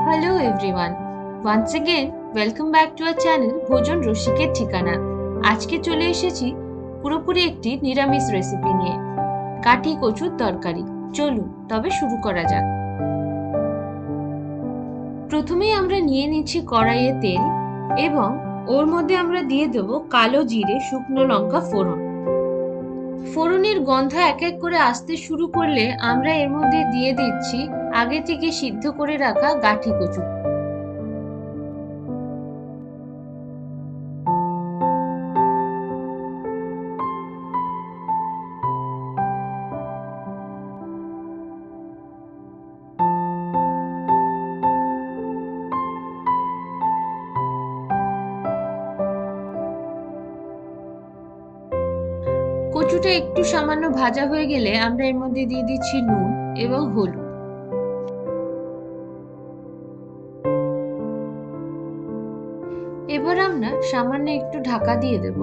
Hello everyone. Once again, welcome back to our channel ভোজন রসিকের ঠিকানা। আজকে চলে এসেছি পুরোপুরি একটি নিরামিষ রেসিপি নিয়ে, কাঠি কচুর তরকারি। চলুন তবে শুরু করা যাক। প্রথমেই আমরা নিয়ে নিচ্ছি কড়াইয়ে তেল এবং ওর মধ্যে আমরা দিয়ে দেব কালো জিরে, শুকনো লঙ্কা ফোড়ন। ফোড়নের গন্ধ এক এক করে আসতে শুরু করলে আমরা এর মধ্যে দিয়ে দিচ্ছি আগে থেকে সিদ্ধ করে রাখা গাঠি কচু। কচুটা একটু সামান্য ভাজা হয়ে গেলে আমরা এর মধ্যে দিয়ে দিচ্ছি নুন এবং হলুদ। এবার আমরা সামান্য একটু ঢাকা দিয়ে দেব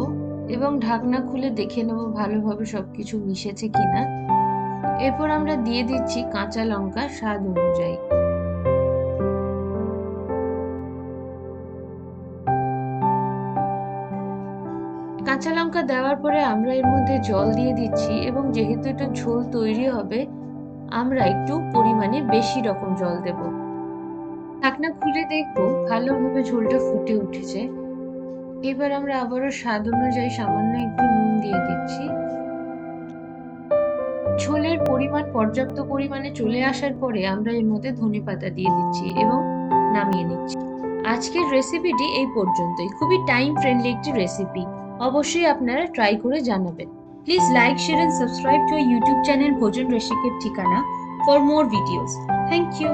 এবং ঢাকনা খুলে দেখে নেব ভালোভাবে সবকিছু মিশেছে কিনা। এরপর আমরা দিয়ে দিচ্ছি কাঁচা লঙ্কা স্বাদ অনুযায়ী। কাঁচা লঙ্কা দেওয়ার পরে আমরা এর মধ্যে জল দিয়ে দিচ্ছি এবং যেহেতু এটা ঝোল তৈরি হবে আমরা একটু পরিমাণে বেশি রকম জল দেব। ঢাকনা খুলে দেখবো ভালোভাবে ঝোলটা ফুটে উঠেছে। এবার আমরা আবারও স্বাদ অনুযায়ী সামান্য একটু নুন দিয়ে দিচ্ছি। ঝোলের পরিমাণ পর্যাপ্ত পরিমাণে চলে আসার পরে আমরা এর মধ্যে ধনেপাতা দিয়ে দিচ্ছি এবং নামিয়ে নিচ্ছি। আজকের রেসিপিটি এই পর্যন্তই। খুবই টাইম ফ্রেন্ডলি একটি রেসিপি। অবশ্যই আপনারা ট্রাই করে জানাবেন। Please like, share and subscribe to our YouTube channel ভোজন রসিকের ঠিকানা for more videos. Thank you.